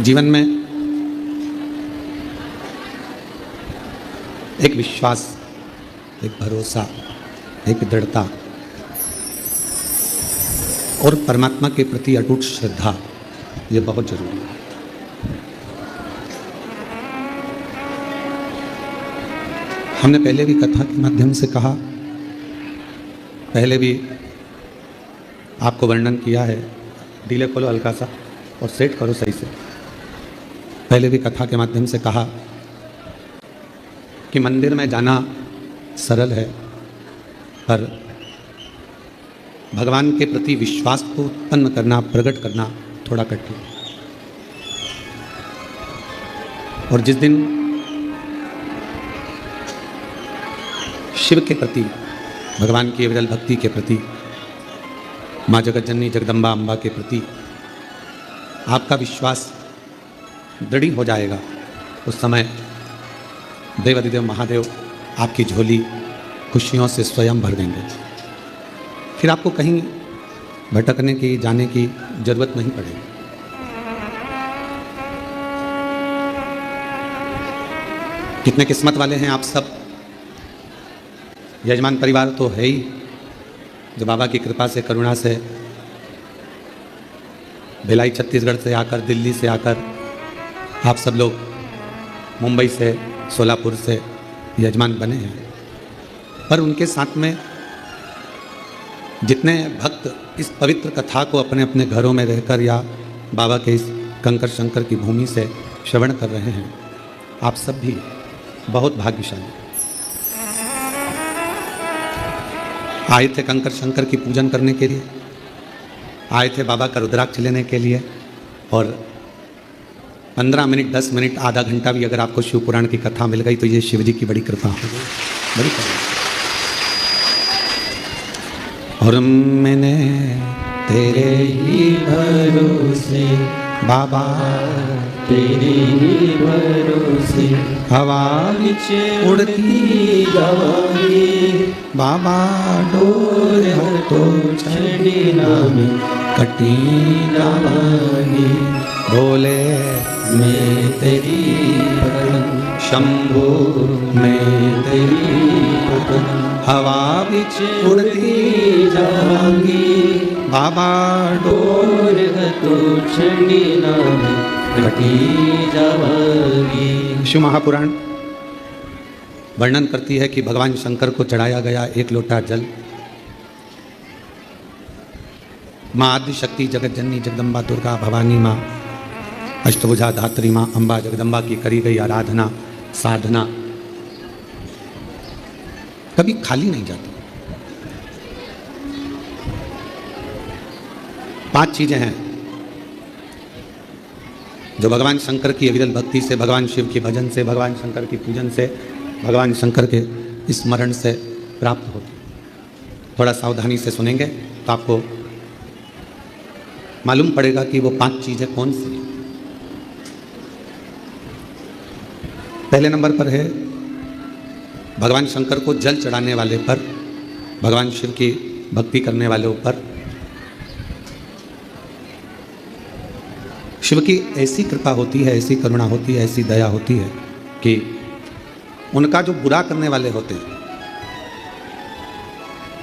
जीवन में एक विश्वास, एक भरोसा, एक दृढ़ता और परमात्मा के प्रति अटूट श्रद्धा, ये बहुत जरूरी है। हमने पहले भी कथा के माध्यम से कहा, पहले भी आपको वर्णन किया है। डीले खोलो हल्का सा और सेट करो सही से। पहले भी कथा के माध्यम से कहा कि मंदिर में जाना सरल है, पर भगवान के प्रति विश्वास को उत्पन्न करना, प्रकट करना थोड़ा कठिन। और जिस दिन शिव के प्रति, भगवान की विरल भक्ति के प्रति, माँ जगत जननी जगदम्बा अम्बा के प्रति आपका विश्वास दृढ़ हो जाएगा, उस समय देवाधिदेव महादेव आपकी झोली खुशियों से स्वयं भर देंगे। फिर आपको कहीं भटकने की, जाने की जरूरत नहीं पड़ेगी। कितने किस्मत वाले हैं आप सब। यजमान परिवार तो है ही, जो बाबा की कृपा से, करुणा से, भिलाई छत्तीसगढ़ से आकर, दिल्ली से आकर, आप सब लोग मुंबई से, सोलापुर से यजमान बने हैं। पर उनके साथ में जितने भक्त इस पवित्र कथा को अपने अपने घरों में रहकर या बाबा के इस कंकर शंकर की भूमि से श्रवण कर रहे हैं, आप सब भी बहुत भाग्यशाली। आए थे कंकर शंकर की पूजन करने के लिए, आए थे बाबा का रुद्राक्ष लेने के लिए, और 15 मिनट, 10 मिनट, आधा घंटा भी अगर आपको शिव पुराण की कथा मिल गई तो ये शिव जी की बड़ी कृपा हो गई, बड़ी कृपा। और मैंने तेरे ही भरोसे बाबा, तेरे ही भरोसे हवा विच उड़ती जावांगी बाबा, डोर तो छड़ी नाम कटी जावांगी। बोले मैं तेरी पतंग, शंभो मैं तेरी पतंग, हवा विच उड़ती जावांगी बाबा, डोर तो छड़ी नाम कटी जावांगी। शिव महापुराण वर्णन करती है कि भगवान शंकर को चढ़ाया गया एक लोटा जल माँ आदि शक्ति जगत जननी जगदम्बा दुर्गा भवानी माँ अष्टभुजा धात्री माँ अम्बा जगदम्बा की करी गई आराधना, साधना कभी खाली नहीं जाती। 5 चीजें हैं जो भगवान शंकर की अविरल भक्ति से, भगवान शिव के भजन से, भगवान शंकर की पूजन से, भगवान शंकर के स्मरण से प्राप्त होती। थोड़ा सावधानी से सुनेंगे तो आपको मालूम पड़ेगा कि वो 5 चीजें कौन सी हैं। पहले नंबर पर है भगवान शंकर को जल चढ़ाने वाले पर, भगवान शिव की भक्ति करने वालों पर शिव की ऐसी कृपा होती है, ऐसी करुणा होती है, ऐसी दया होती है कि उनका जो बुरा करने वाले होते हैं,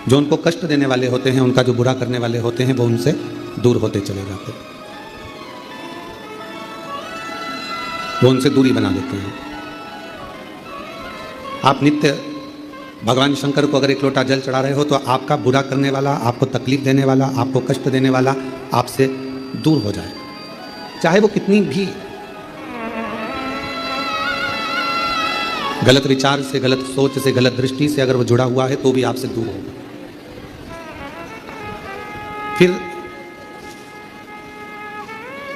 जो उनको कष्ट देने वाले होते हैं, उनका जो बुरा करने वाले होते हैं, वो उनसे दूर होते चले जाते हैं, वो उनसे दूरी बना देते हैं। आप नित्य भगवान शंकर को अगर एक लोटा जल चढ़ा रहे हो तो आपका बुरा करने वाला, आपको तकलीफ देने वाला, आपको कष्ट देने वाला आपसे दूर हो जाए, चाहे वो कितनी भी गलत विचार से, गलत सोच से, गलत दृष्टि से अगर वो जुड़ा हुआ है तो भी आपसे दूर होगा। फिर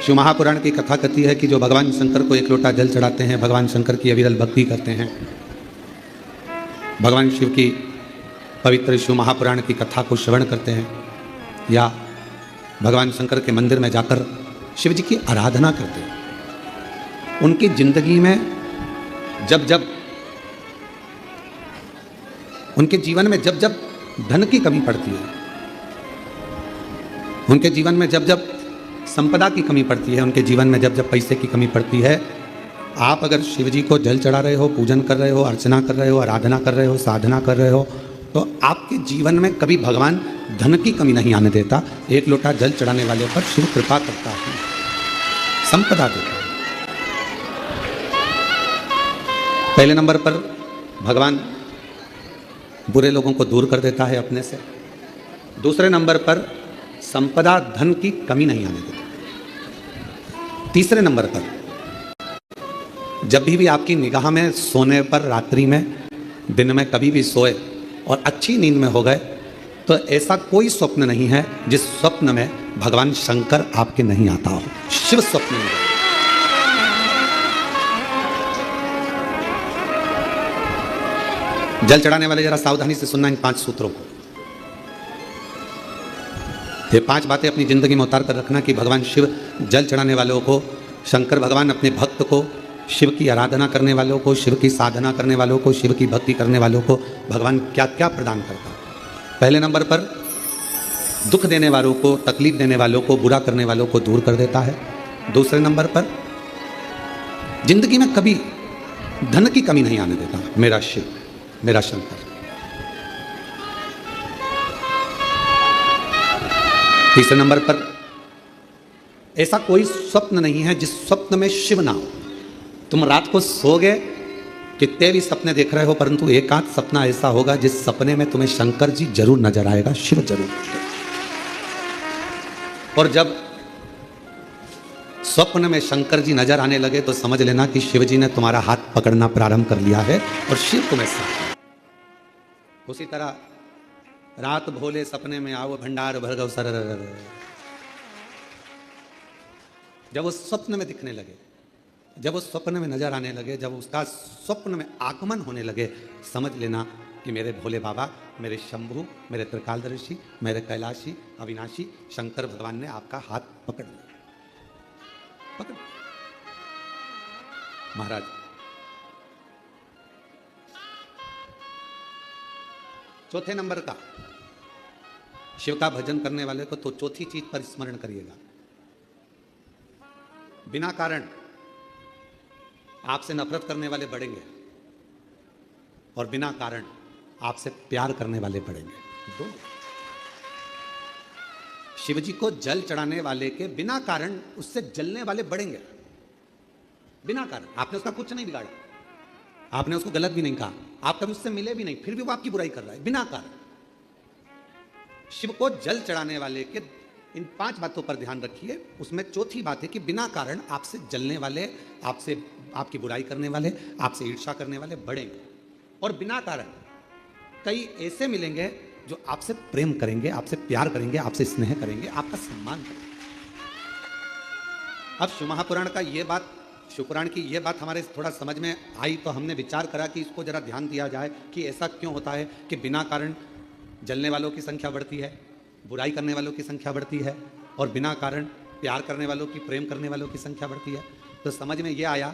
शिव महापुराण की कथा कहती है कि जो भगवान शंकर को एक लोटा जल चढ़ाते हैं, भगवान शंकर की अविरल भक्ति करते हैं, भगवान शिव की पवित्र शिव महापुराण की कथा को श्रवण करते हैं, या भगवान शंकर के मंदिर में जाकर शिव जी की आराधना करते हैं, उनकी जिंदगी में जब जब, उनके जीवन में जब जब धन की कमी पड़ती है, उनके जीवन में जब जब संपदा की कमी पड़ती है उनके जीवन में, जब जब पैसे की कमी पड़ती है, आप अगर शिव जी को जल चढ़ा रहे हो, पूजन कर रहे हो, अर्चना कर रहे हो, आराधना कर रहे हो, साधना कर रहे हो, तो आपके जीवन में कभी भगवान धन की कमी नहीं आने देता। एक लोटा जल चढ़ाने वाले पर शिव कृपा करता है, संपदा देता है। पहले नंबर पर भगवान बुरे लोगों को दूर कर देता है अपने से। दूसरे नंबर पर संपदा धन की कमी नहीं आने देता। तीसरे नंबर पर जब भी आपकी निगाह में सोने पर, रात्रि में, दिन में कभी भी सोए और अच्छी नींद में हो गए, तो ऐसा कोई स्वप्न नहीं है जिस स्वप्न में भगवान शंकर आपके नहीं आता हो। शिव स्वप्न में जल चढ़ाने वाले जरा सावधानी से सुनना इन 5 सूत्रों को। ये 5 बातें अपनी जिंदगी में उतार कर रखना कि भगवान शिव जल चढ़ाने वालों को, शंकर भगवान अपने भक्त को, शिव की आराधना करने वालों को, शिव की साधना करने वालों को, शिव की भक्ति करने वालों को भगवान क्या क्या प्रदान करता है। पहले नंबर पर दुख देने वालों को, तकलीफ देने वालों को, बुरा करने वालों को दूर कर देता है। दूसरे नंबर पर जिंदगी में कभी धन की कमी नहीं आने देता मेरा शिव, मेरा शंकर। तीसरे नंबर पर ऐसा कोई स्वप्न नहीं है जिस स्वप्न में शिव ना हो। तुम रात को सोगे, कितने भी सपने देख रहे हो, परंतु एक आध सपना ऐसा होगा जिस सपने में तुम्हें शंकर जी जरूर नजर आएगा, शिव जरूर। और जब स्वप्न में शंकर जी नजर आने लगे तो समझ लेना कि शिव जी ने तुम्हारा हाथ पकड़ना प्रारंभ कर लिया है और शिव तुम्हें साथ। उसी तरह रात भोले सपने में आओ भंडार भरगव सर, जब वो स्वप्न में दिखने लगे, जब वो स्वप्न में नजर आने लगे, जब उसका स्वप्न में आगमन होने लगे, समझ लेना कि मेरे भोले बाबा, मेरे शंभु, मेरे त्रिकालदर्शी, मेरे कैलाशी, अविनाशी शंकर भगवान ने आपका हाथ पकड़ लिया। पकड़ महाराज, चौथे नंबर का शिव का भजन करने वाले को तो चौथी चीज पर स्मरण करिएगा। बिना कारण आपसे नफरत करने वाले बढ़ेंगे और बिना कारण आपसे प्यार करने वाले बढ़ेंगे। दोनों। शिव जी को जल चढ़ाने वाले के बिना कारण उससे जलने वाले बढ़ेंगे। बिना कारण आपने उसका कुछ नहीं बिगाड़ा, आपने उसको गलत भी नहीं कहा, आप कभी उससे मिले भी नहीं, फिर भी वो आपकी बुराई कर रहा है बिना कारण। शिव को जल चढ़ाने वाले के इन 5 बातों पर ध्यान रखिए। उसमें चौथी बात है कि बिना कारण आपसे जलने वाले, आपसे आपकी बुराई करने वाले, आपसे ईर्ष्या करने वाले बढ़ेंगे। और बिना कारण कई ऐसे मिलेंगे जो आपसे प्रेम करेंगे, आपसे प्यार करेंगे, आपसे स्नेह करेंगे, आपका सम्मान करेंगे। अब शिव महापुराण का ये बात, शिवपुराण की ये बात हमारे थोड़ा समझ में आई तो हमने विचार करा कि इसको जरा ध्यान दिया जाए कि ऐसा क्यों होता है कि बिना कारण जलने वालों की संख्या बढ़ती है, बुराई करने वालों की संख्या बढ़ती है, और बिना कारण प्यार करने वालों की, प्रेम करने वालों की संख्या बढ़ती है। तो समझ में ये आया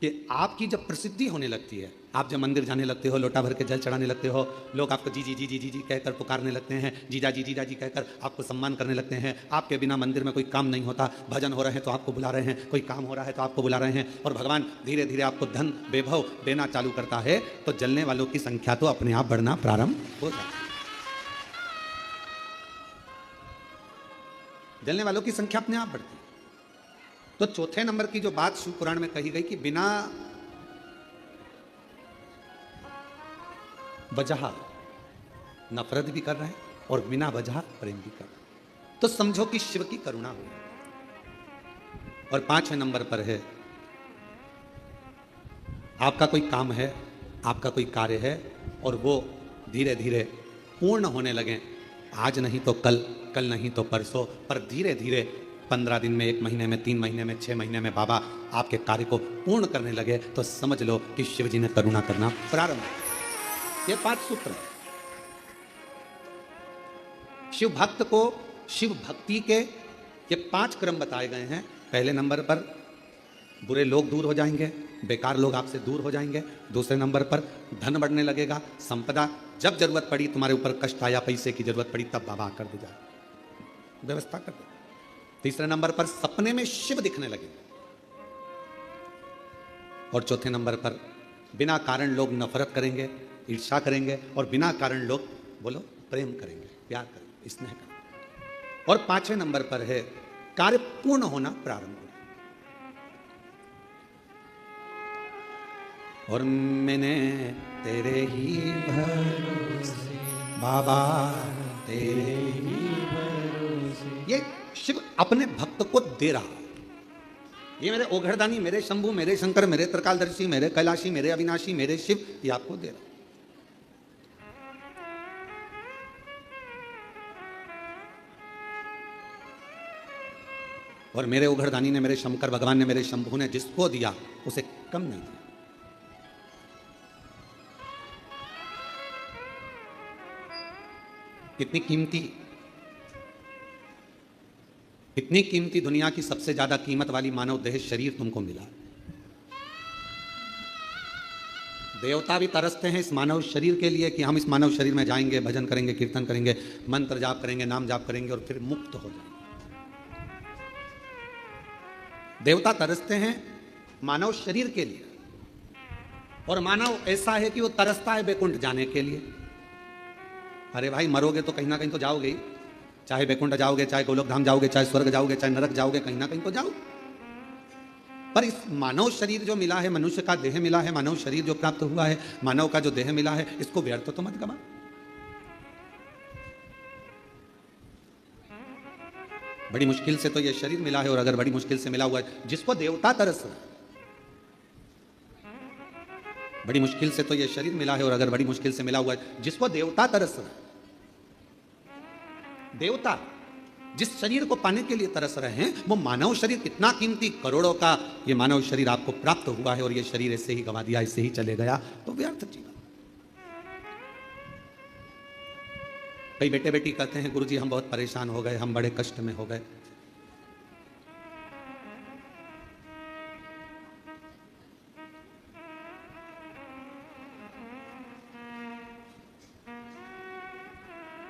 कि आपकी जब प्रसिद्धि होने लगती है, आप जब मंदिर जाने लगते हो, लोटा भर के जल चढ़ाने लगते हो, लोग आपको जी जी जी जी जी जी कहकर पुकारने लगते हैं, जीजा जी कहकर आपको सम्मान करने लगते हैं। आपके बिना मंदिर में कोई काम नहीं होता, भजन हो रहे हैं तो आपको बुला रहे हैं, कोई काम हो रहा है तो आपको बुला रहे हैं, और भगवान धीरे धीरे आपको धन वैभव देना चालू करता है, तो जलने वालों की संख्या तो अपने आप बढ़ना प्रारंभ हो जाती है। जलने वालों की संख्या अपने आप बढ़ती है। तो चौथे नंबर की जो बात शिव पुराण में कही गई कि बिना वजह नफरत भी कर रहे हैं और बिना वजह प्रेम भी कर रहे हैं, तो समझो कि शिव की करुणा हुई। और 5वें नंबर पर है, आपका कोई काम है, आपका कोई कार्य है और वो धीरे धीरे पूर्ण होने लगे, आज नहीं तो कल, कल नहीं तो परसों, पर धीरे धीरे 15 दिन में, 1 महीने में, 3 महीने में, 6 महीने में बाबा आपके कार्य को पूर्ण करने लगे, तो समझ लो कि शिव जी ने करुणा करना प्रारंभ। ये 5 सूत्र हैं। शिव भक्त को शिव भक्ति के ये 5 क्रम बताए गए हैं। पहले नंबर पर बुरे लोग दूर हो जाएंगे, बेकार लोग आपसे दूर हो जाएंगे। दूसरे नंबर पर धन बढ़ने लगेगा, संपदा, जब जरूरत पड़ी, तुम्हारे ऊपर कष्ट आया, पैसे की जरूरत पड़ी, तब बाबा कर दे जाए, व्यवस्था कर दे। तीसरे नंबर पर सपने में शिव दिखने लगे। और चौथे नंबर पर बिना कारण लोग नफरत करेंगे, ईर्ष्या करेंगे, और बिना कारण लोग बोलो प्रेम करेंगे, प्यार करेंगे, स्नेह करेंगे। और पांचवें नंबर पर है कार्य पूर्ण होना प्रारंभ हो। और मैंने तेरे ही भरोसे बाबा, तेरे ही भरोसे, ये शिव अपने भक्त को दे रहा। ये मेरे ओघड़दानी, मेरे शंभू, मेरे शंकर, मेरे त्रिकालदर्शी, मेरे कैलाशी, मेरे अविनाशी, मेरे शिव, ये आपको दे रहा। और मेरे ओघड़दानी ने, मेरे शंकर भगवान ने, मेरे शंभू ने जिसको दिया उसे कम नहीं दिया। कितनी कीमती दुनिया की सबसे ज्यादा कीमत वाली मानव देह शरीर तुमको मिला। देवता भी तरसते हैं इस मानव शरीर के लिए कि हम इस मानव शरीर में जाएंगे, भजन करेंगे, कीर्तन करेंगे, मंत्र जाप करेंगे, नाम जाप करेंगे और फिर मुक्त हो जाएंगे। देवता तरसते हैं मानव शरीर के लिए, और मानव ऐसा है कि वो तरसता है बैकुंठ जाने के लिए। अरे भाई, मरोगे तो कहीं ना कहीं तो जाओगे ही, चाहे बैकुंठ जाओगे, चाहे गोलोक धाम जाओगे, चाहे स्वर्ग जाओगे, चाहे नरक जाओगे, कहीं ना कहीं तो जाओ। पर इस मानव शरीर जो मिला है, मनुष्य का देह मिला है, मानव शरीर जो प्राप्त हुआ है, मानव का जो देह मिला है, इसको व्यर्थ तो मत गवा। बड़ी मुश्किल से तो ये शरीर मिला है, और अगर बड़ी मुश्किल से मिला हुआ है, जिसको देवता तरस रहा है, बड़ी मुश्किल से तो ये शरीर मिला है, और अगर बड़ी मुश्किल से मिला हुआ है, जिसको देवता तरस रहा है। देवता जिस शरीर को पाने के लिए तरस रहे हैं, वो मानव शरीर कितना कीमती, करोड़ों का ये मानव शरीर आपको प्राप्त हुआ है, और ये शरीर ऐसे ही गवा दिया, ऐसे ही चले गया, तो व्यर्थ जीवन। कई बेटे बेटी कहते हैं गुरुजी हम बहुत परेशान हो गए, हम बड़े कष्ट में हो गए।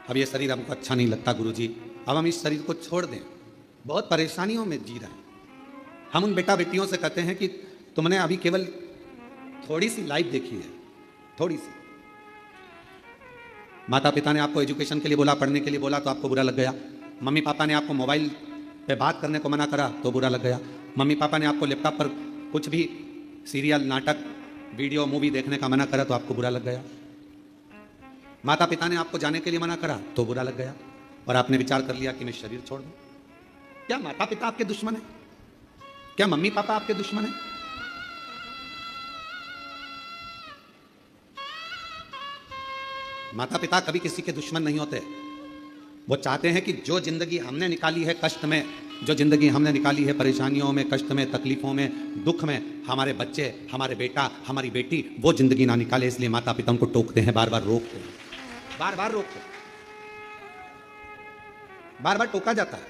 अब ये शरीर हमको अच्छा नहीं लगता गुरुजी, अब हम इस शरीर को छोड़ दें, बहुत परेशानियों में जी रहे हैं। हम उन बेटा बेटियों से कहते हैं कि तुमने अभी केवल थोड़ी सी लाइफ देखी है, थोड़ी सी। माता पिता ने आपको एजुकेशन के लिए बोला, पढ़ने के लिए बोला, तो आपको बुरा लग गया। मम्मी पापा ने आपको मोबाइल पे बात करने को मना करा तो बुरा लग गया। मम्मी पापा ने आपको लैपटॉप पर कुछ भी सीरियल, नाटक, वीडियो, मूवी देखने का मना करा तो आपको बुरा लग गया। माता पिता ने आपको जाने के लिए मना करा तो बुरा लग गया, और आपने विचार कर लिया कि मैं शरीर छोड़ दूं। क्या माता पिता आपके दुश्मन है? क्या मम्मी पापा आपके दुश्मन है? माता पिता कभी किसी के दुश्मन नहीं होते। वो चाहते हैं कि जो जिंदगी हमने निकाली है कष्ट में, जो जिंदगी हमने निकाली है परेशानियों में, कष्ट में, तकलीफों में, दुख में, हमारे बच्चे, हमारे बेटा, हमारी बेटी वो जिंदगी ना निकाले। इसलिए माता पिता उनको टोकते हैं, बार बार रोकते हैं, बार बार रोकते हैं, बार बार टोका जाता है।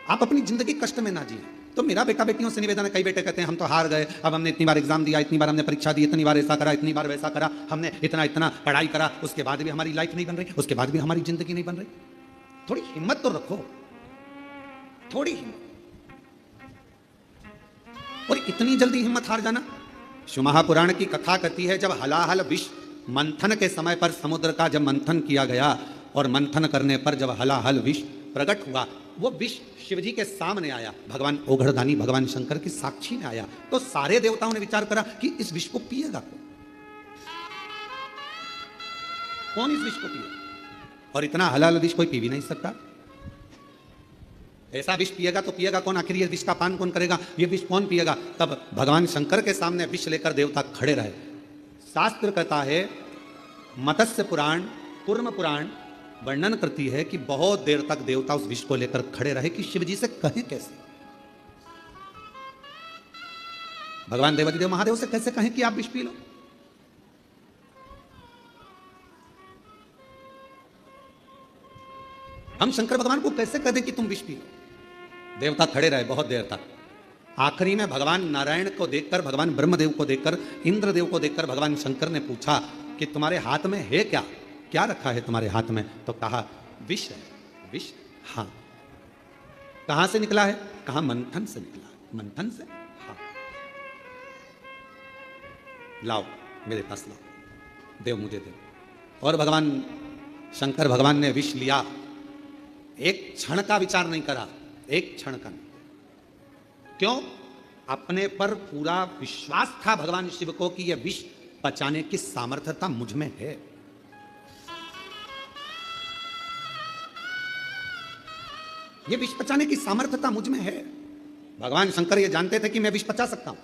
आप अपनी जिंदगी कष्ट में ना जिए। तो मेरा बेटा बेटियों से निवेदन है, कई बेटे कहते हैं हम तो हार गए, अब हमने इतनी बार एग्जाम दिया, इतनी बार हमने परीक्षा दी, इतनी बार ऐसा करा, इतनी बार वैसा करा, हमने इतना इतना पढ़ाई करा, उसके बाद भी हमारी लाइफ नहीं बन रही, उसके बाद भी हमारी जिंदगी नहीं बन रही। थोड़ी हिम्मत तो रखो, थोड़ी हिम्मत। और इतनी जल्दी हिम्मत हार जाना। शिव महापुराण की कथा कहती है, जब हलाहल विष मंथन के समय पर समुद्र का जब मंथन किया गया, और मंथन करने पर जब हलाहल विष प्रकट हुआ, वो विष शिवजी के सामने आया, भगवान ओघड़दानी, भगवान शंकर की साक्षी में आया, तो सारे देवताओं ने विचार करा कि इस विष को पिएगा कौन? इस विष को पिएगा? और इतना हलाल विष कोई पी भी नहीं सकता। ऐसा विष पिएगा तो पिएगा कौन? आखिर ये विष का पान कौन करेगा? ये विष कौन पिएगा? तब भगवान शंकर के सामने विष लेकर देवता खड़े रहे। शास्त्र कहता है, मत्स्य पुराण, कूर्म पुराण वर्णन करती है कि बहुत देर तक देवता उस विष को लेकर खड़े रहे कि शिवजी से कहें कैसे। भगवान देवादिदेव महादेव से कैसे कहें कि आप विष पी लो? हम शंकर भगवान को कैसे कह दें कि तुम विष पी लो? देवता खड़े रहे बहुत देर तक। आखिरी में भगवान नारायण को देखकर, भगवान ब्रह्मदेव को देखकर, इंद्रदेव को देखकर भगवान शंकर ने पूछा कि तुम्हारे हाथ में है क्या? क्या रखा है तुम्हारे हाथ में? तो कहा विष है। विष? हाँ। कहां से निकला है? कहा मंथन से निकला है। मंथन से? हाँ। लाओ मेरे पास लाओ, देव मुझे देव। और भगवान शंकर भगवान ने विष लिया, एक क्षण का विचार नहीं करा, एक क्षण का नहीं। क्यों? अपने पर पूरा विश्वास था भगवान शिव को कि यह विष पचाने की सामर्थ्यता मुझ में है। यह विष पचाने की सामर्थ्यता मुझ में है। भगवान शंकर ये जानते थे कि मैं विष पचा सकता हूं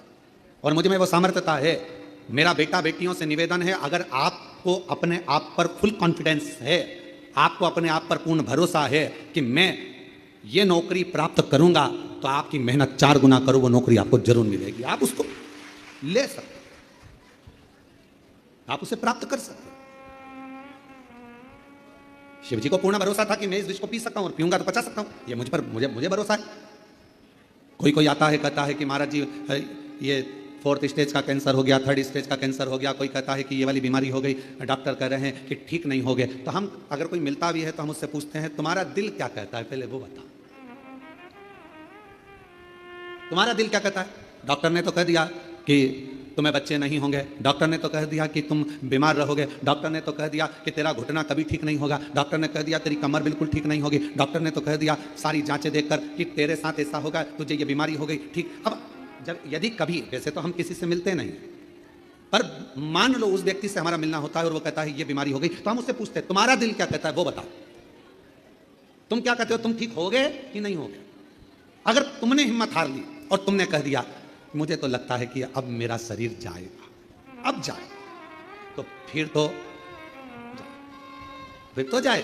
और मुझ में वो सामर्थ्यता है। मेरा बेटा बेटियों से निवेदन है, अगर आपको अपने आप पर फुल कॉन्फिडेंस है, आपको अपने आप पर पूर्ण भरोसा है कि मैं ये नौकरी प्राप्त करूंगा, तो आपकी मेहनत 4 गुना करो, वो नौकरी आपको जरूर मिलेगी। आप उसको ले सकते, आप उसे प्राप्त कर सकते। शिव जी को पूर्ण भरोसा था कि मैं इस विष को पी सकता हूं और पीऊंगा तो पचा सकता हूं, ये मुझ पर मुझे भरोसा है। कोई आता है कहता है कि महाराज जी ये 4th स्टेज का कैंसर हो गया, 3rd स्टेज का कैंसर हो गया, कोई कहता है कि ये वाली बीमारी हो गई, डॉक्टर कह रहे हैं कि ठीक नहीं हो गए। तो हम अगर कोई मिलता भी है तो हम उससे पूछते हैं तुम्हारा दिल क्या कहता है, पहले वो बता, तुम्हारा दिल क्या कहता है? डॉक्टर ने तो कह दिया कि तुम्हें बच्चे नहीं होंगे, डॉक्टर ने तो कह दिया कि तुम बीमार रहोगे, डॉक्टर ने तो कह दिया कि तेरा घुटना कभी ठीक नहीं होगा, डॉक्टर ने कह दिया तेरी कमर बिल्कुल ठीक नहीं होगी, डॉक्टर ने तो कह दिया सारी जांचें देखकर कि तेरे साथ ऐसा होगा, तुझे ये बीमारी हो गई, ठीक। अब जब यदि कभी, वैसे तो हम किसी से मिलते नहीं, पर मान लो उस व्यक्ति से हमारा मिलना होता है और वो कहता है ये बीमारी हो गई, तो हम उससे पूछते हैं तुम्हारा दिल क्या कहता है, वो बताओ, तुम क्या कहते हो, तुम ठीक हो गए कि नहीं हो गए? अगर तुमने हिम्मत हार ली और तुमने कह दिया मुझे तो लगता है कि अब मेरा शरीर जाएगा, अब जाए, तो फिर तो जाए।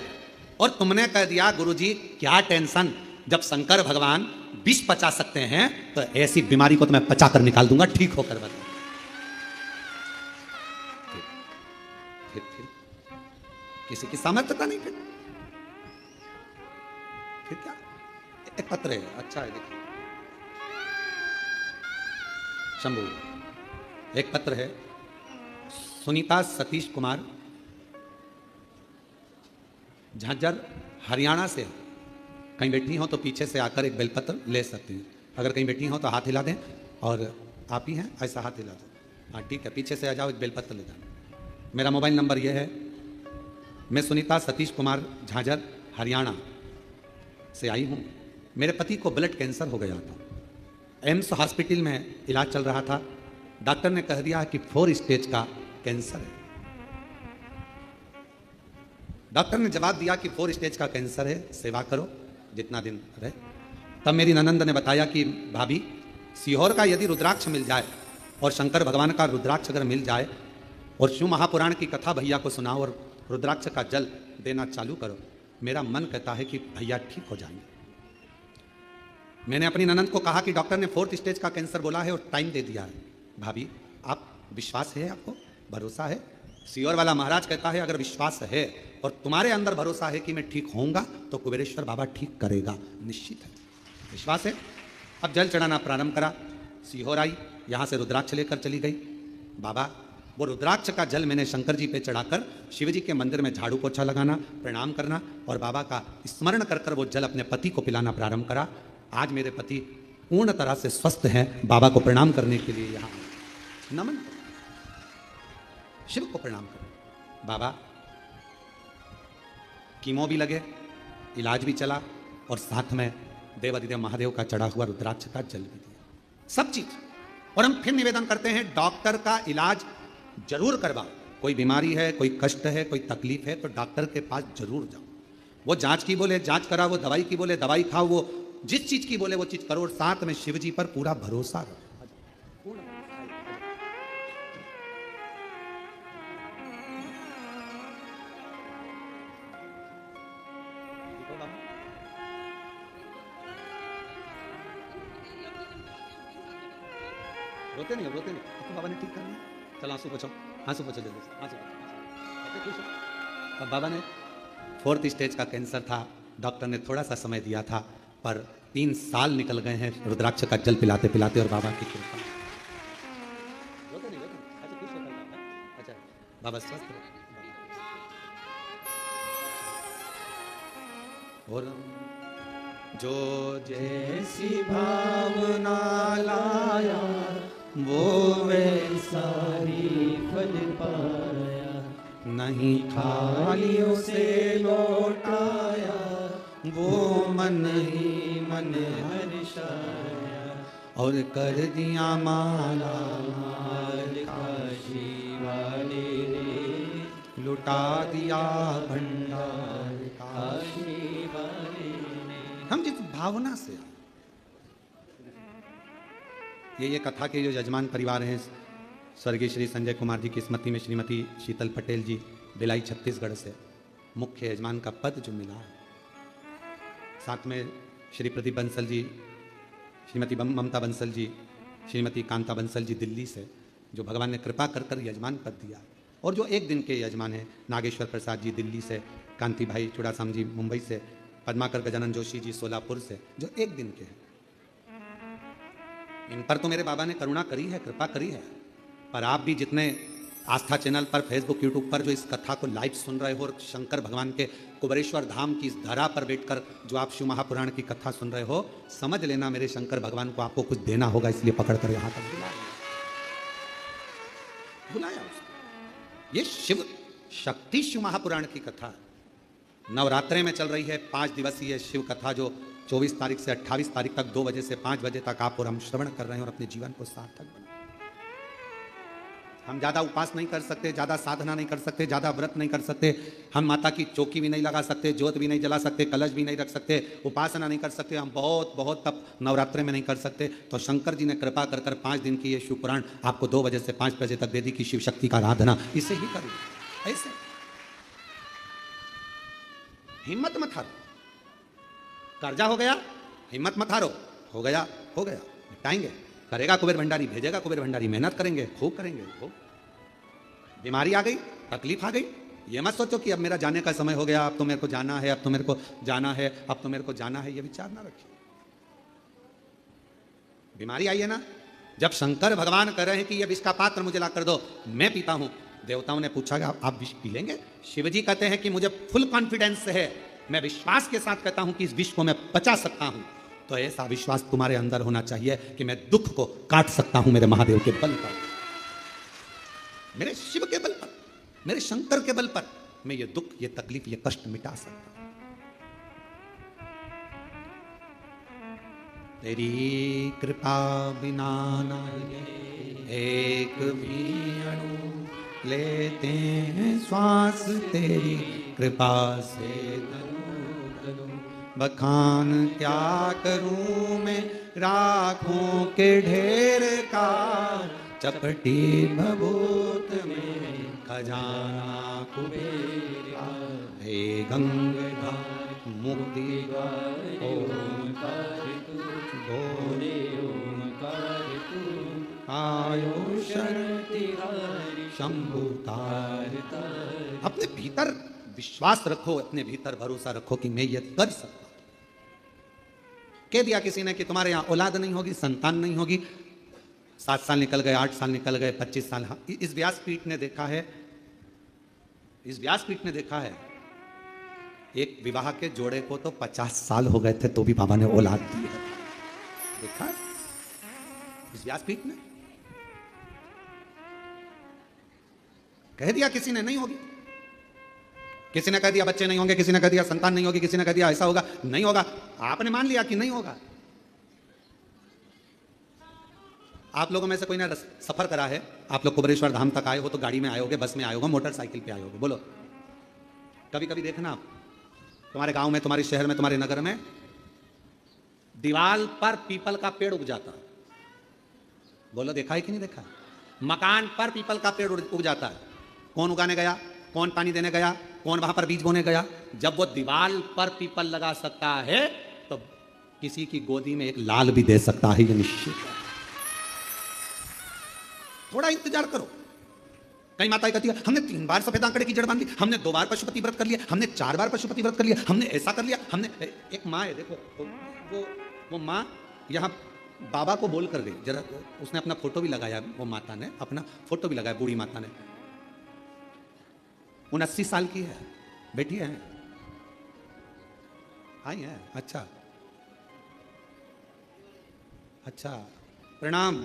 और तुमने कह दिया गुरुजी क्या टेंशन, जब शंकर भगवान विष पचा सकते हैं तो ऐसी बीमारी को तो मैं पचा कर निकाल दूंगा, ठीक होकर बता। फिर किसी की सामर्थ्यता नहीं, फिर क्या? एक पत्र है, अच्छा है, देखिए शंभू, एक पत्र है, सुनीता सतीश कुमार, झांझर हरियाणा से। कहीं बैठी हो तो पीछे से आकर एक बेलपत्र ले सकती हैं, अगर कहीं बैठी हो तो हाथ हिला दें, और आप ही हैं ऐसा हाथ हिला दो, हाँ ठीक है, पीछे से आ जाओ, एक बेलपत्र ले जाओ। मेरा मोबाइल नंबर यह है, मैं सुनीता सतीश कुमार झांझर हरियाणा से आई हूँ। मेरे पति को ब्लड कैंसर हो गया था, एम्स हॉस्पिटल में इलाज चल रहा था, डॉक्टर ने कह दिया कि 4 स्टेज का कैंसर है। डॉक्टर ने जवाब दिया कि 4 स्टेज का कैंसर है, सेवा करो जितना दिन रहे। तब मेरी ननंद ने बताया कि भाभी, सीहोर का यदि रुद्राक्ष मिल जाए और शंकर भगवान का रुद्राक्ष अगर मिल जाए और शिव महापुराण की कथा भैया को सुनाओ और रुद्राक्ष का जल देना चालू करो, मेरा मन कहता है कि भैया ठीक हो जाएंगे। मैंने अपनी ननंद को कहा कि डॉक्टर ने 4th स्टेज का कैंसर बोला है और टाइम दे दिया है, भाभी आप विश्वास है, आपको भरोसा है? सीहोर वाला महाराज कहता है अगर विश्वास है और तुम्हारे अंदर भरोसा है कि मैं ठीक होऊंगा तो कुबेरेश्वर बाबा ठीक करेगा, निश्चित है, विश्वास है। अब जल चढ़ाना प्रारंभ करा, सीहोर आई, यहाँ से रुद्राक्ष लेकर चली गई। बाबा, वो रुद्राक्ष का जल मैंने शंकर जी पे चढ़ाकर शिव जी के मंदिर में झाड़ू पोछा लगाना, प्रणाम करना और बाबा का स्मरण कर कर वो जल अपने पति को पिलाना प्रारंभ करा। आज मेरे पति पूर्ण तरह से स्वस्थ हैं, बाबा को प्रणाम करने के लिए यहाँ नमन करो, शिव को प्रणाम करो। बाबा कीमो भी लगे, इलाज भी चला और साथ में देवाधिदेव महादेव का चढ़ा हुआ रुद्राक्ष का जल भी दिया, सब चीज। और हम फिर निवेदन करते हैं डॉक्टर का इलाज जरूर करवाओ। कोई बीमारी है, कोई कष्ट है, कोई तकलीफ है तो डॉक्टर के पास जरूर जाओ। वो जांच की बोले जांच कराओ, वो दवाई की बोले दवाई खाओ, वो जिस चीज की बोले वो चीज करो और साथ में शिव जी पर पूरा भरोसा रखो। रोते नहीं, रोते नहीं, तो बाबा ने ठीक कर दिया। चलो आंसू पोछो, आंसू पोछो जल्दी से, आंसू पोछो। अब बाबा ने 4th स्टेज का कैंसर था, डॉक्टर ने थोड़ा सा समय दिया था, पर 3 साल निकल गए हैं रुद्राक्ष का जल पिलाते पिलाते और बाबा की कृपा। रोते नहीं, रोते नहीं, अच्छा खुश होकर बाबा, अच्छा बाबा स्वस्थ रहे। और जो जैसी भावना लाया वो वैसा ही फल पाया, नहीं खाली उसे लौटाया वो मन ही मन हर्षाया, और कर दिया माला माल काशी वाले ने, लुटा दिया भंडार काशी वाले ने। हम जिस भावना से, ये कथा के जो यजमान परिवार हैं स्वर्गीय श्री संजय कुमार जी की स्मृति में श्रीमती शीतल पटेल जी भिलाई छत्तीसगढ़ से मुख्य यजमान का पद जो मिला है, साथ में श्री प्रदीप बंसल जी, श्रीमती ममता बंसल जी, श्रीमती कांता बंसल जी दिल्ली से, जो भगवान ने कृपा कर कर यजमान पद दिया, और जो एक दिन के यजमान हैं नागेश्वर प्रसाद जी दिल्ली से, कांति भाई चुड़ासाम जी मुंबई से, पद्माकर गजानन जोशी जी सोलापुर से, जो एक दिन के हैं। इन पर तो मेरे बाबा ने करुणा करी है, कृपा करी है, पर आप भी जितने आस्था चैनल पर, फेसबुक, यूट्यूब पर जो इस कथा को लाइव सुन रहे हो और शंकर भगवान के कुबेरेश्वर धाम की इस धरा पर बैठकर जो आप शिव महापुराण की कथा सुन रहे हो, समझ लेना मेरे शंकर भगवान को आपको कुछ देना होगा, इसलिए पकड़ कर यहां तक बुलाया उसको। ये शिव शक्ति शिव महापुराण की कथा नवरात्रे में चल रही है, 5 दिवसीय शिव कथा जो 24 तारीख से 28 तारीख तक 2 बजे से 5 बजे तक आप और हम श्रवण कर रहे हैं और अपने जीवन को सार्थक बना। हम ज़्यादा उपास नहीं कर सकते, ज़्यादा साधना नहीं कर सकते, ज़्यादा व्रत नहीं कर सकते, हम माता की चौकी भी नहीं लगा सकते, ज्योत भी नहीं जला सकते, कलश भी नहीं रख सकते, उपासना नहीं कर सकते, हम बहुत बहुत तप नवरात्रे में नहीं कर सकते। तो शंकर जी ने कृपा कर कर 5 दिन की ये शिव पुराण आपको 2 बजे से 5 बजे तक दे दी कि शिव शक्ति का आराधना इसे ही करिए। ऐसे हिम्मत मत हारो, कर्जा हो गया, हिम्मत मत हारो, हो गया हो गया, निपटाएंगे, करेगा कुबेर भंडारी, भेजेगा कुबेर भंडारी, मेहनत करेंगे, खूब करेंगे, खूब। बीमारी आ गई, तकलीफ आ गई, ये मत सोचो कि अब मेरा जाने का समय हो गया, अब तो मेरे को जाना है, अब तो मेरे को जाना है, अब तो मेरे को जाना है, ये विचार ना रखिए। बीमारी आई है ना, जब शंकर भगवान कह रहे हैं कि ये विष का पात्र मुझे ला कर दो, मैं पीता हूं, देवताओं ने पूछा कि आप विष पी लेंगे? शिवजी कहते हैं कि मुझे फुल कॉन्फिडेंस है, मैं विश्वास के साथ कहता हूं कि इस विष को मैं पचा सकता हूं। तो ऐसा विश्वास तुम्हारे अंदर होना चाहिए कि मैं दुख को काट सकता हूं मेरे महादेव के बल पर, मेरे शिव के बल पर, मेरे शंकर के बल पर मैं ये दुख, ये तकलीफ, ये कष्ट मिटा सकता हूं। तेरी कृपा बिना नहीं एक भी अणु लेते हैं श्वास, तेरी कृपा से बखान क्या करूं मैं राखों के ढेर का, चपटी भभूत में खजाना कुबेर का, हे गंगाधर मुक्ति ओंकार तू, भोले ओंकार तू, आयो शरति हरि शंभु तार तार। अपने भीतर विश्वास रखो, अपने भीतर भरोसा रखो कि मैं ये कर सकता हूं। कह दिया किसी ने कि तुम्हारे यहां औलाद नहीं होगी, संतान नहीं होगी, 7 साल निकल गए, 8 साल निकल गए, 25 साल। इस व्यासपीठ ने देखा है, इस व्यासपीठ ने देखा है एक विवाह के जोड़े को तो 50 साल हो गए थे तो भी बाबा ने औलाद दी है। देखा इस व्यासपीठ ने, कह दिया किसी ने नहीं होगी, किसी ने कह दिया बच्चे नहीं होंगे, किसी ने कह दिया संतान नहीं होगी, किसी ने कह दिया ऐसा होगा, नहीं होगा, आपने मान लिया कि नहीं होगा। आप लोगों में से कोई ने सफर करा है, आप लोग कुबेरेश्वर धाम तक आए हो तो गाड़ी में आए होगे, बस में आए होगे, मोटरसाइकिल पे आए होगे, बोलो कभी कभी देखना आप तुम्हारे गांव में, तुम्हारे शहर में, तुम्हारे नगर में दीवार पर पीपल का पेड़ उग जाता है, बोलो देखा है कि नहीं देखा? मकान पर पीपल का पेड़ उग जाता है, कौन उगाने गया, कौन पानी देने गया, कौन वहां पर बीज बोने गया? जब वो दीवार पर पीपल लगा सकता है तो किसी की गोदी में एक लाल भी दे सकता है, ये निश्चित है। थोड़ा इंतजार करो। कई माताएं कहती है हमने 3 बार सफेद आंकड़े की जड़ बांध ली, हमने 2 बार पशुपति व्रत कर लिया, हमने 4 बार पशुपति व्रत कर लिया, हमने ऐसा कर लिया, हमने। एक माँ है देखो, वो माँ यहाँ बाबा को बोल कर गई, जरा उसने अपना फोटो भी लगाया, वो माता ने अपना फोटो भी लगाया, बूढ़ी माता ने, 79 साल की है, बेटी है, आई है, अच्छा अच्छा, प्रणाम,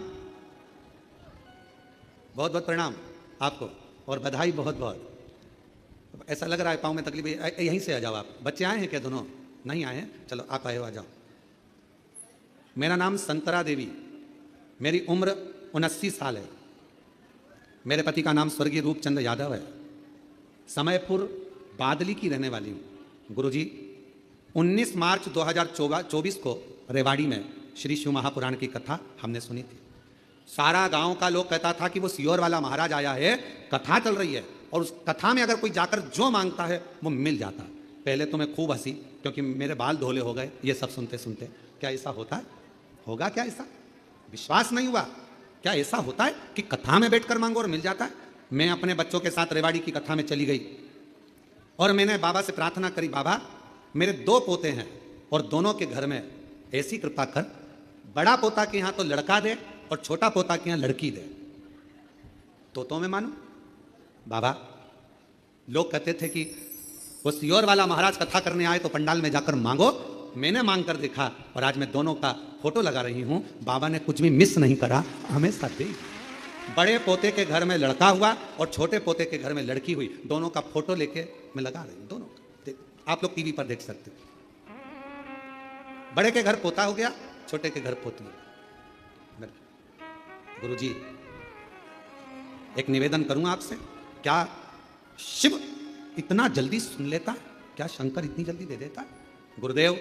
बहुत बहुत प्रणाम आपको और बधाई बहुत बहुत। ऐसा लग रहा है पाँव में तकलीफ है, यहीं से आ जाओ आप। बच्चे आए हैं क्या दोनों? नहीं आए हैं, चलो आप आए हो, आ जाओ। मेरा नाम संतरा देवी, मेरी उम्र 79 साल है। मेरे पति का नाम स्वर्गीय रूपचंद यादव है। समयपुर बादली की रहने वाली हूँ। गुरुजी, 19 मार्च 2024 को रेवाड़ी में श्री शिव महापुराण की कथा हमने सुनी थी। सारा गांव का लोग कहता था कि वो सियोर वाला महाराज आया है, कथा चल रही है और उस कथा में अगर कोई जाकर जो मांगता है वो मिल जाता। पहले तो मैं खूब हंसी क्योंकि मेरे बाल धोले हो गए ये सब सुनते सुनते। क्या ऐसा होता है? होगा क्या ऐसा? विश्वास नहीं हुआ। क्या ऐसा होता है कि कथा में बैठकर मांगो और मिल जाता है? मैं अपने बच्चों के साथ रेवाड़ी की कथा में चली गई और मैंने बाबा से प्रार्थना करी, बाबा मेरे 2 पोते हैं और दोनों के घर में ऐसी कृपा कर, बड़ा पोता के यहाँ तो लड़का दे और छोटा पोता के यहाँ लड़की दे। तो मैं मानू बाबा। लोग कहते थे कि वो सियोर वाला महाराज कथा करने आए तो पंडाल में जाकर मांगो। मैंने मांग कर देखा और आज मैं दोनों का फोटो लगा रही हूं। बाबा ने कुछ भी मिस नहीं करा, हमेशा दे। बड़े पोते के घर में लड़का हुआ और छोटे पोते के घर में लड़की हुई। दोनों का फोटो लेके मैं लगा रही हूं, दोनों का। आप लोग टीवी पर देख सकते हो। बड़े के घर पोता हो गया, छोटे के घर पोती हो गई। गुरुजी, एक निवेदन करूं आपसे, क्या शिव इतना जल्दी सुन लेता? क्या शंकर इतनी जल्दी दे देता? गुरुदेव,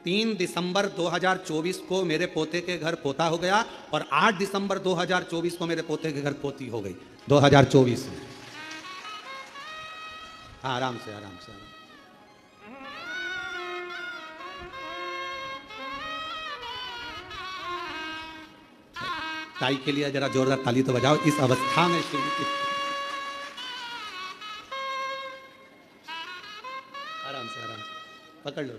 3 दिसंबर 2024 को मेरे पोते के घर पोता हो गया और 8 दिसंबर 2024 को मेरे पोते के घर पोती हो गई। 2024 में। हाँ, आराम से आराम से आराम। ताई के लिए जरा जोरदार ताली तो बजाओ इस अवस्था में। आराम से आराम से पकड़ लो।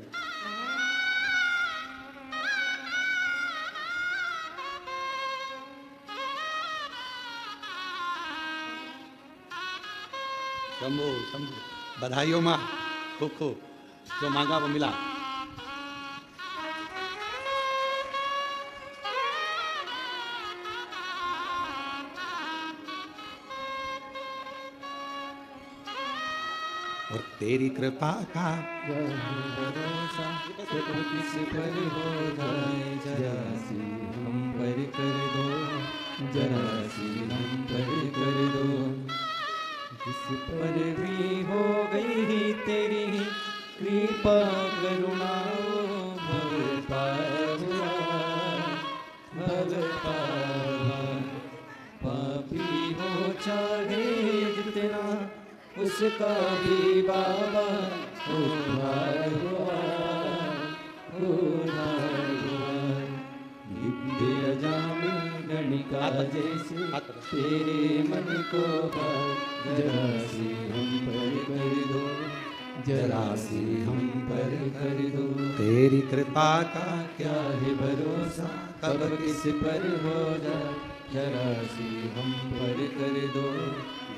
शंभू शंभू, बधाई हो माँ, खूब खूब, जो मांगा वो मिला। और तेरी कृपा का भरोसा किस पर हो जाए, जरा सी हम पर कर दो, जरा सी हम पर कर दो। किस पर भी हो गई तेरी कृपा करुणा, भव पार हुआ, भव पार हुआ। पापी हो चाहे जितना उसका भी बाबा उद्धार हुआ, उद्धार हुआ। विद्या जामी गणिका जैसे तेरे मन को भाए, जरा सी हम पर कर दो, जरा सी हम पर कर दो। तेरी कृपा का क्या है भरोसा, कब किस पर हो जाए, जरा सी हम पर कर दो,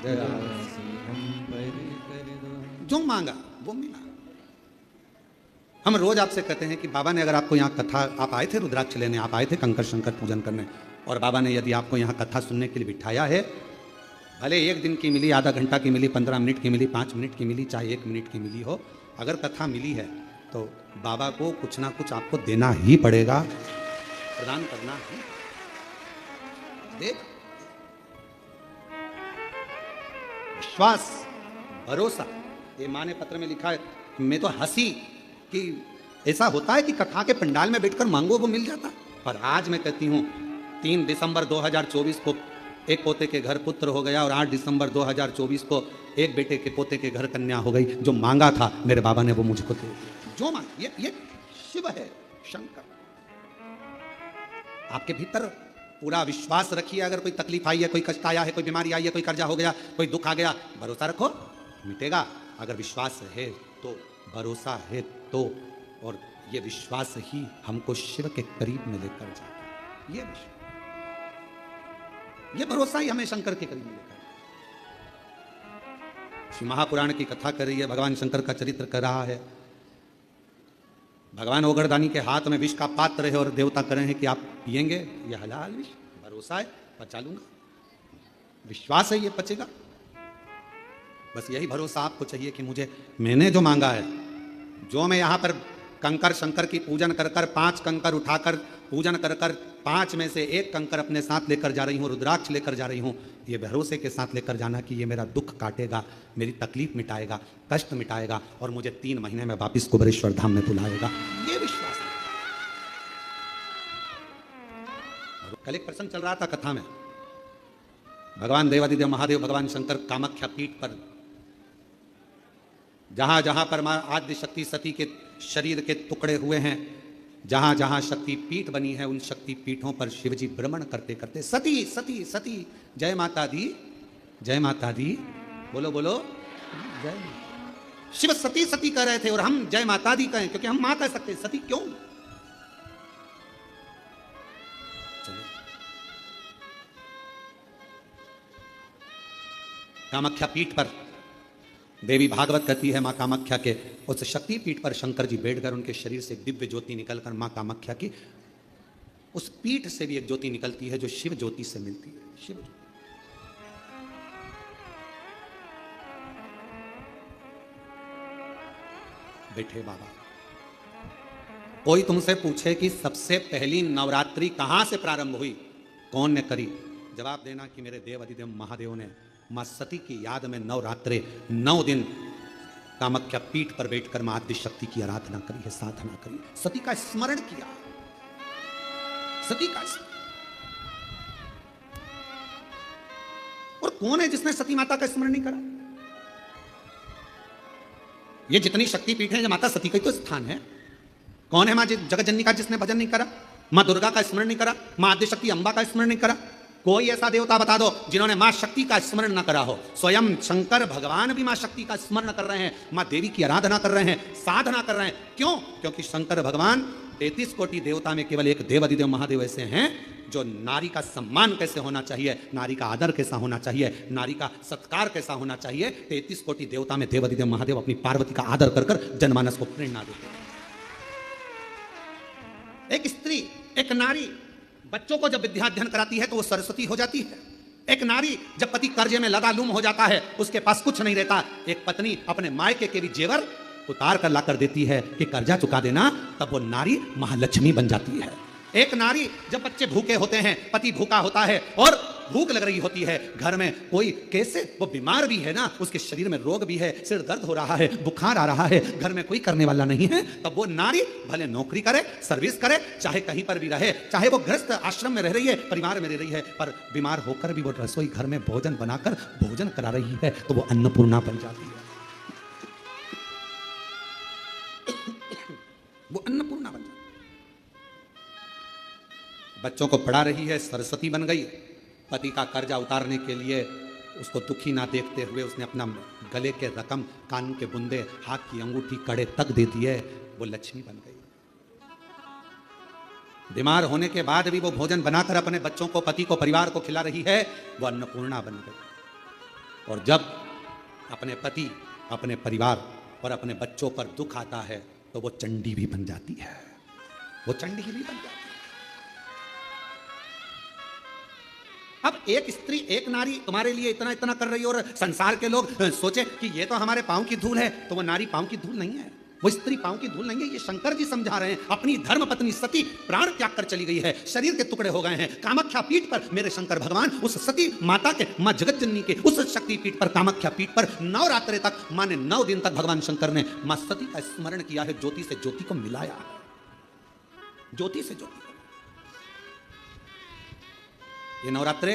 जरा सी हम पर कर दो। जो मांगा वो मिला। हम रोज आपसे कहते हैं कि बाबा ने अगर आपको यहाँ कथा, आप आए थे रुद्राक्ष लेने, आप आए थे कंकर शंकर पूजन करने, और बाबा ने यदि आपको यहाँ कथा सुनने के लिए बिठाया है, भले 1 दिन की मिली, आधा घंटा की मिली, 15 मिनट की मिली, 5 मिनट की मिली, चाहे 1 मिनट की मिली हो, अगर कथा मिली है तो बाबा को कुछ ना कुछ आपको देना ही पड़ेगा, प्रदान करना ही। देख, विश्वास, भरोसा, ये माँ ने पत्र में लिखा है। मैं तो हंसी कि ऐसा होता है कि कथा के पंडाल में बैठकर मांगो वो मिल जाता। पर आज मैं कहती हूँ 3 दिसंबर 2024 को एक पोते के घर पुत्र हो गया और 8 दिसंबर 2024 को एक बेटे के पोते के घर कन्या हो गई। जो मांगा था मेरे बाबा ने वो मुझको दे, जो मांग, ये शिव है, शंकर। आपके भीतर पूरा विश्वास रखिए। अगर कोई तकलीफ आई है, कोई कष्ट आया है, कोई बीमारी आई है, कोई कर्जा हो गया, कोई दुख आ गया, भरोसा रखो, मिटेगा। अगर विश्वास है तो, भरोसा है तो, और ये विश्वास ही हमको शिव के करीब में लेकर जाता है। ये विश्वास, ये भरोसा ही हमें शंकर के करीब में लेकर। शिव महापुराण की कथा कर रही है, भगवान शंकर का चरित्र कर रहा है। भगवान ओगरदानी के हाथ में विष का पात्र है और देवता कर रहे हैं कि आप पिएंगे, ये हलाल विष, भरोसा है, पचा लूंगा, विश्वास है ये पचेगा। बस यही भरोसा आपको चाहिए कि मुझे, मैंने जो मांगा है, जो मैं यहाँ पर कंकर शंकर की पूजन कर कर 5 कंकर उठाकर पूजन कर कर 5 में से 1 कंकर अपने साथ लेकर जा रही हूँ, रुद्राक्ष लेकर जा रही हूँ, ये भरोसे के साथ लेकर जाना कि ये मेरा दुख काटेगा, मेरी तकलीफ मिटाएगा, कष्ट मिटाएगा और मुझे 3 महीने में वापिस कुबेरेश्वर धाम में बुलाएगा, ये विश्वास है। कल एक प्रसंग चल रहा था कथा में, भगवान देवादिदेव महादेव भगवान शंकर कामाख्या पीठ पर, जहां जहां पर मां आद्य शक्ति सती के शरीर के टुकड़े हुए हैं, जहां जहां शक्ति पीठ बनी है, उन शक्ति पीठों पर शिवजी भ्रमण करते करते सती सती सती जय माता दी, जय माता दी, बोलो बोलो जय। शिव सती सती कह रहे थे और हम जय माता दी कहें, क्योंकि हम मां कह सकते, सती क्यों? कामाख्या पीठ पर देवी भागवत कहती है, मां कामाख्या के उस शक्ति पीठ पर शंकर जी बैठकर उनके शरीर से एक दिव्य ज्योति निकलकर मां कामाख्या की उस पीठ से भी एक ज्योति निकलती है जो शिव ज्योति से मिलती है। शिव बैठे बाबा, कोई तुमसे पूछे कि सबसे पहली नवरात्रि कहां से प्रारंभ हुई, कौन ने करी, जवाब देना कि मेरे देव अधिदेव महादेव ने मां सती की याद में नवरात्रे 9 दिन कामाख्या पीठ पर बैठकर मां आद्य शक्ति की आराधना करी है, साधना करी, सती का स्मरण किया, सती का। और कौन है जिसने सती माता का स्मरण नहीं करा? ये जितनी शक्ति पीठ है, माता सती का ही तो स्थान है। कौन है मां जगत जननी का जिसने भजन नहीं करा, मां दुर्गा का स्मरण नहीं करा, मां आद्य शक्ति अंबा का स्मरण नहीं करा? कोई ऐसा देवता बता दो जिन्होंने मां शक्ति का स्मरण न करा हो। स्वयं शंकर भगवान भी मां शक्ति का स्मरण कर रहे हैं, मां देवी की आराधना कर रहे हैं, साधना कर रहे हैं। क्यों? क्योंकि शंकर भगवान 33 कोटि देवता में केवल एक देव अधिदेव महादेव ऐसे हैं जो नारी का सम्मान कैसे होना चाहिए, नारी का आदर कैसा होना चाहिए, नारी का सत्कार कैसा होना चाहिए, 33 कोटि देवता में देव अधिदेव महादेव अपनी पार्वती का आदर कर कर जनमानस को प्रेरणा देते हैं। एक स्त्री, एक नारी बच्चों को जब विद्या अध्ययन कराती है तो वो सरस्वती हो जाती है। एक नारी जब पति कर्जे में लदालूम हो जाता है, उसके पास कुछ नहीं रहता, एक पत्नी अपने मायके के भी जेवर उतार कर लाकर देती है कि कर्जा चुका देना, तब वो नारी महालक्ष्मी बन जाती है। एक नारी जब बच्चे भूखे होते हैं, पति भूखा होता है और भूख लग रही होती है, घर में कोई कैसे, वो बीमार भी है ना, उसके शरीर में रोग भी है, सिर दर्द हो रहा है, बुखार आ रहा है, घर में कोई करने वाला नहीं है, तब वो नारी भले नौकरी करे, सर्विस करे, चाहे कहीं पर भी रहे, चाहे वो गृहस्थ आश्रम में रह रही है, परिवार में रह रही है, पर बीमार होकर भी वो रसोई घर में भोजन बनाकर भोजन करा रही है, तो वो अन्नपूर्णा बन जाती है। वो अन्नपूर्णा बन जाती है। बच्चों को पढ़ा रही है, सरस्वती बन गई। पति का कर्जा उतारने के लिए उसको दुखी ना देखते हुए उसने अपना गले के रकम, कान के बुंदे, हाथ की अंगूठी, कड़े तक दे दिए, वो लक्ष्मी बन गई। बीमार होने के बाद भी वो भोजन बनाकर अपने बच्चों को, पति को, परिवार को खिला रही है, वो अन्नपूर्णा बन गई। और जब अपने पति, अपने परिवार और अपने बच्चों पर दुख आता है तो वो चंडी भी बन जाती है, वो चंडी भी बन जाती है। अब एक स्त्री, एक नारी तुम्हारे लिए इतना इतना कर रही है और संसार के लोग सोचे कि ये तो हमारे पांव की धूल है, तो वो नारी पांव की धूल नहीं है, वो स्त्री पांव की धूल नहीं है। ये शंकर जी समझा रहे हैं। अपनी धर्म पत्नी सती प्राण त्याग कर चली गई है, शरीर के टुकड़े हो गए हैं। कामाख्या पीठ पर मेरे शंकर भगवान उस सती माता के, मां जगत जननी के उस शक्ति पीठ पर, कामाख्या पीठ पर नवरात्रे तक, माने 9 दिन तक भगवान शंकर ने मां सती का स्मरण किया है, ज्योति से ज्योति को मिलाया, ज्योति से ज्योति। ये नवरात्रे,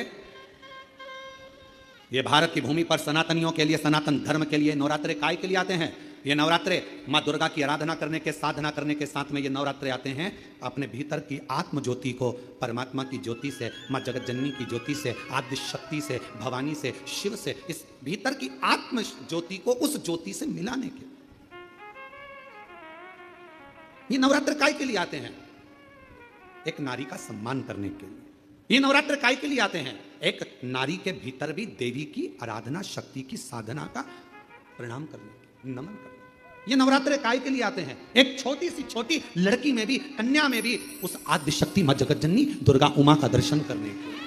ये भारत की भूमि पर सनातनियों के लिए, सनातन धर्म के लिए नवरात्रे काय के लिए आते हैं? ये नवरात्रे मां दुर्गा की आराधना करने के, साधना करने के साथ में ये नवरात्रे आते हैं अपने भीतर की आत्म ज्योति को परमात्मा की ज्योति से, मां जगत जननी की ज्योति से, आद्य शक्ति से, भवानी से, शिव से, इस भीतर की आत्म ज्योति को उस ज्योति से मिलाने के ये नवरात्र काय के लिए आते हैं? एक नारी का सम्मान करने के लिए। ये नवरात्र काय के लिए आते हैं? एक नारी के भीतर भी देवी की आराधना, शक्ति की साधना का प्रणाम करने के, नमन करने। ये नवरात्रे काय के लिए आते हैं? एक छोटी सी छोटी लड़की में भी, कन्या में भी उस आद्य शक्ति मां जगत जननी दुर्गा उमा का दर्शन करने के।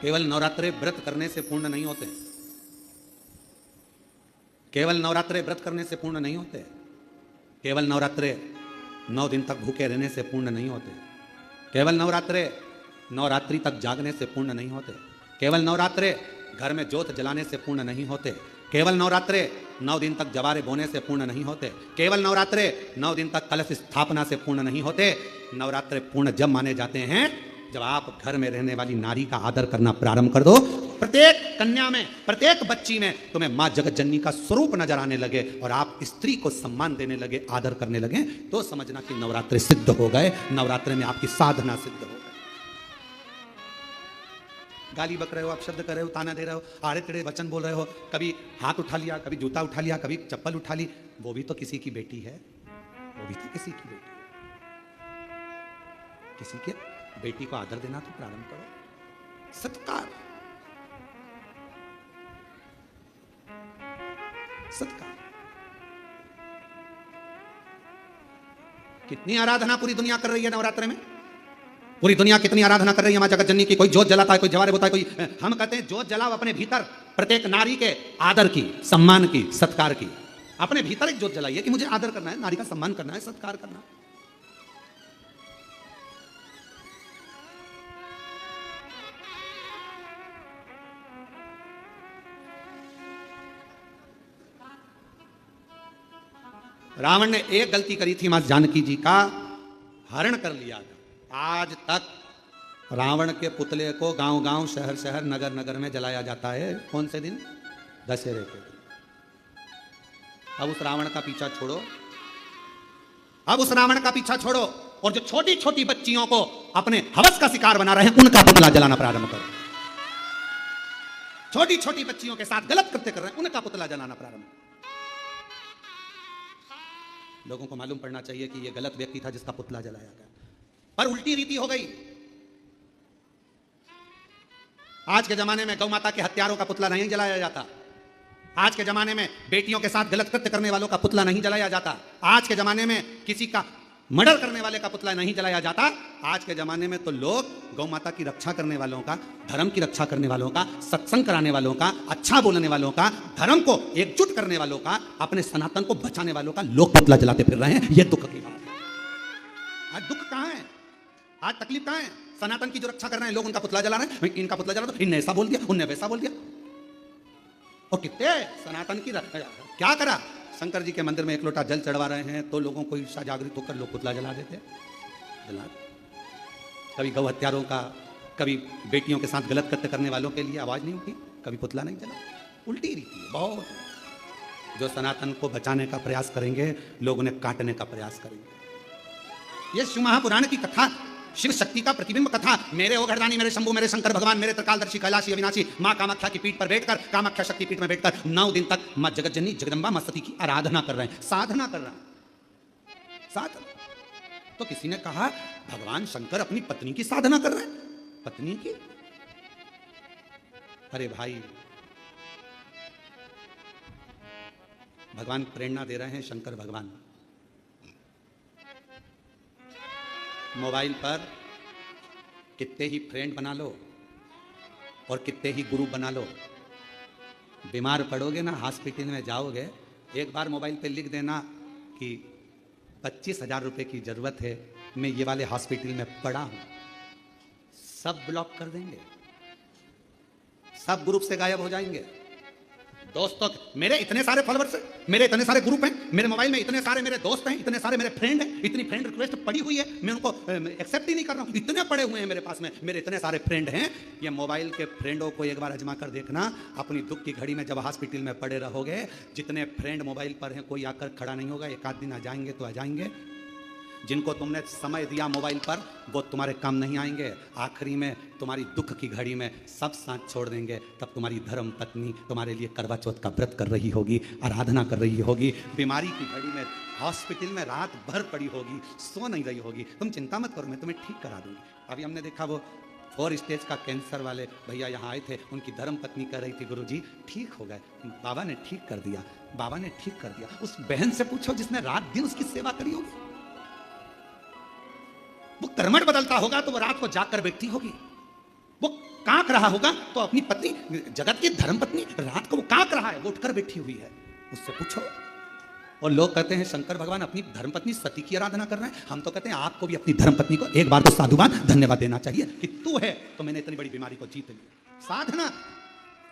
केवल नवरात्रे व्रत करने से पूर्ण नहीं होते। केवल नवरात्रे व्रत करने से पूर्ण नहीं होते। केवल नवरात्रे 9 दिन तक भूखे रहने से पूर्ण नहीं होते। केवल नवरात्रे नवरात्रि तक जागने से पूर्ण नहीं होते। केवल नवरात्रे घर में ज्योत जलाने से पूर्ण नहीं होते। केवल नवरात्रे 9 दिन तक जवारे बोने से पूर्ण नहीं होते। केवल नवरात्रे 9 दिन तक कलश स्थापना से पूर्ण नहीं होते। नवरात्रे पूर्ण जब माने जाते हैं जब आप घर में रहने वाली नारी का आदर करना प्रारंभ कर दो। प्रत्येक कन्या में, प्रत्येक बच्ची में तुम्हें मां जगत जननी का स्वरूप नजर आने लगे और आप स्त्री को सम्मान देने लगे, आदर करने लगे, तो समझना कि नवरात्रे सिद्ध हो गए। नवरात्रे में आपकी साधना सिद्ध हो गई। गाली बक रहे हो, आप शब्द कर रहे हो, ताना दे रहे हो, आड़े टेढ़े वचन बोल रहे हो, कभी हाथ उठा लिया, कभी जूता उठा लिया, कभी चप्पल उठा ली, वो भी तो किसी की बेटी है। वो भी तो किसी की बेटी है। किसी के बेटी को आदर देना तो प्रारंभ करो। सत्कार, सत्कार। कितनी आराधना पूरी दुनिया कर रही है नवरात्रे में। पूरी दुनिया कितनी आराधना कर रही है मां जगत जननी की। कोई जोत जलाता है, कोई जवारे बोता है, कोई हम कहते हैं जोत जलाओ अपने भीतर। प्रत्येक नारी के आदर की, सम्मान की, सत्कार की। अपने भीतर एक जोत जलाइए कि मुझे आदर करना है, नारी का सम्मान करना है, सत्कार करना है। रावण ने एक गलती करी थी, मां जानकी जी का हरण कर लिया था। आज तक रावण के पुतले को गांव गांव, शहर शहर, नगर नगर में जलाया जाता है। कौन से दिन? दशहरे के दिन। अब उस रावण का पीछा छोड़ो, अब उस रावण का पीछा छोड़ो और जो छोटी छोटी बच्चियों को अपने हवस का शिकार बना रहे हैं उनका पुतला जलाना प्रारंभ करो। छोटी छोटी बच्चियों के साथ गलत कृत्य कर रहे हैं उनका पुतला जलाना प्रारंभ। लोगों को मालूम पड़ना चाहिए कि यह गलत व्यक्ति था जिसका पुतला जलाया गया, पर उल्टी रीति हो गई। आज के जमाने में गौ माता के हत्यारों का पुतला नहीं जलाया जाता। आज के जमाने में बेटियों के साथ गलत कृत्य करने वालों का पुतला नहीं जलाया जाता। आज के जमाने में किसी का मर्डर करने वाले का पुतला नहीं जलाया जाता। आज के जमाने में तो लोग गौ माता की रक्षा करने वालों का, धर्म की रक्षा करने वालों का, सत्संग कराने वालों का, अच्छा बोलने वालों का, धर्म को एकजुट करने वालों का, अपने सनातन को बचाने वालों का लोग पुतला जलाते फिर रहे हैं। यह दुख की बात है। आज दुख कहां है? आज तकलीफ कहां है? सनातन की जो रक्षा कर रहे हैं लोग उनका पुतला जला रहे हैं। इनका पुतला जला दो, इनने ऐसा बोल दिया, उनने वैसा बोल दिया। और कितने सनातन की क्या करा? शंकर जी के मंदिर में एक लोटा जल चढ़वा रहे हैं तो लोगों को ईर्षा जागृत होकर लोग पुतला जला देते, जला। कभी गौ हत्यारों का, कभी बेटियों के साथ गलत कृत्य करने वालों के लिए आवाज नहीं उठी, कभी पुतला नहीं जला। उल्टी रीति है बहुत। जो सनातन को बचाने का प्रयास करेंगे लोग उन्हें काटने का प्रयास करेंगे। यह शिव महापुराण की कथा, शिव शक्ति का प्रतिबिंब कथा। मेरे ओ घरदानी, मेरे शंभु, मेरे शंकर भगवान, मेरे त्रिकालदर्शी कैलाशी अविनाशी मां कामाख्या की पीठ पर बैठकर, कामाख्या शक्ति पीठ में बैठकर 9 दिन तक मां जगत जननी जगदंबा मां सती की आराधना कर रहे हैं, साधना कर रहे हैं। साधना तो किसी ने कहा भगवान शंकर अपनी पत्नी की साधना कर रहे हैं। पत्नी की? अरे भाई, भगवान प्रेरणा दे रहे हैं। शंकर भगवान मोबाइल पर कितने ही फ्रेंड बना लो और कितने ही गुरु बना लो, बीमार पड़ोगे ना, हॉस्पिटल में जाओगे, एक बार मोबाइल पे लिख देना कि 25,000 रुपए की जरूरत है, मैं ये वाले हॉस्पिटल में पड़ा हूं, सब ब्लॉक कर देंगे, सब ग्रुप से गायब हो जाएंगे। दोस्तों, मेरे इतने सारे फॉलोअर्स हैं, मेरे इतने सारे ग्रुप हैं, मेरे मोबाइल में इतने सारे मेरे दोस्त हैं, इतने सारे मेरे फ्रेंड हैं, इतनी फ्रेंड रिक्वेस्ट पड़ी हुई है, मैं उनको एक्सेप्ट ही नहीं कर रहा हूं। इतने पड़े हुए हैं मेरे पास में, मेरे इतने सारे फ्रेंड हैं। ये मोबाइल के फ्रेंडों को एक बार आजमा कर देखना। अपनी दुख की घड़ी में जब हॉस्पिटल में पड़े रहोगे, जितने फ्रेंड मोबाइल पर हैं कोई आकर खड़ा नहीं होगा। एक आध दिन आ जाएंगे तो आ जाएंगे, जिनको तुमने समय दिया मोबाइल पर वो तुम्हारे काम नहीं आएंगे। आखिरी में तुम्हारी दुख की घड़ी में सब साथ छोड़ देंगे। तब तुम्हारी धर्म पत्नी तुम्हारे लिए करवा चौथ का व्रत कर रही होगी, आराधना कर रही होगी, बीमारी की घड़ी में हॉस्पिटल में रात भर पड़ी होगी, सो नहीं रही होगी। तुम चिंता मत करो, मैं तुम्हें ठीक करा दूंगी। अभी हमने देखा वो 4 स्टेज का कैंसर वाले भैया यहाँ आए थे, उनकी धर्म पत्नी कह रही थी गुरुजी ठीक हो गए, बाबा ने ठीक कर दिया, बाबा ने ठीक कर दिया। उस बहन से पूछो जिसने रात दिन उसकी सेवा करी होगी। वो कर्मठ बदलता होगा तो वो रात को जाग कर बैठती होगी। वो कांक रहा होगा तो अपनी पत्नी, जगत की धर्म पत्नी, रात को वो कांक रहा है, वो उठकर बैठी हुई है, उससे पूछो। और लोग कहते हैं शंकर भगवान अपनी धर्मपत्नी सती की आराधना कर रहे हैं। हम तो कहते हैं आपको भी अपनी धर्मपत्नी को एक बार तो साधुवाद धन्यवाद देना चाहिए कि तू है तो मैंने इतनी बड़ी बीमारी को जीत लिया। साधना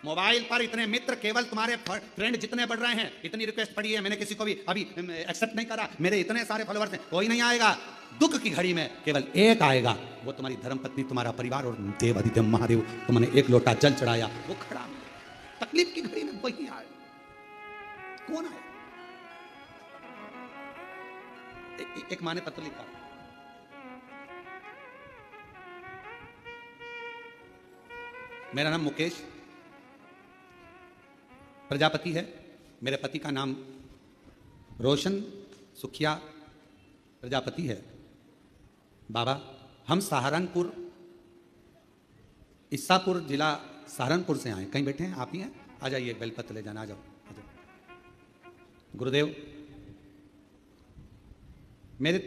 मोबाइल पर इतने मित्र, केवल तुम्हारे फ्रेंड जितने बढ़ रहे हैं, इतनी रिक्वेस्ट पड़ी है, मैंने किसी को भी अभी एक्सेप्ट नहीं करा, मेरे इतने सारे फॉलोअर्स हैं, कोई नहीं आएगा। दुख की घड़ी में केवल एक आएगा, वो तुम्हारी धर्मपत्नी, तुम्हारा परिवार और देव आदित्य महादेव। तुमने एक लोटा जल चढ़ाया, वो खड़ा। तकलीफ की घड़ी में वही आए। कौन आए? एक माँ ने पत्र लिखा, मेरा नाम मुकेश प्रजापति है, मेरे पति का नाम रोशन सुखिया प्रजापति है। बाबा हम सहारनपुर, ईसापुर जिला सहारनपुर से आए। कहीं बैठे हैं? आप ही हैं? आ जाइए, बेलपत्र ले जाना, आ जाओ, आ जाओ। गुरुदेव मेरे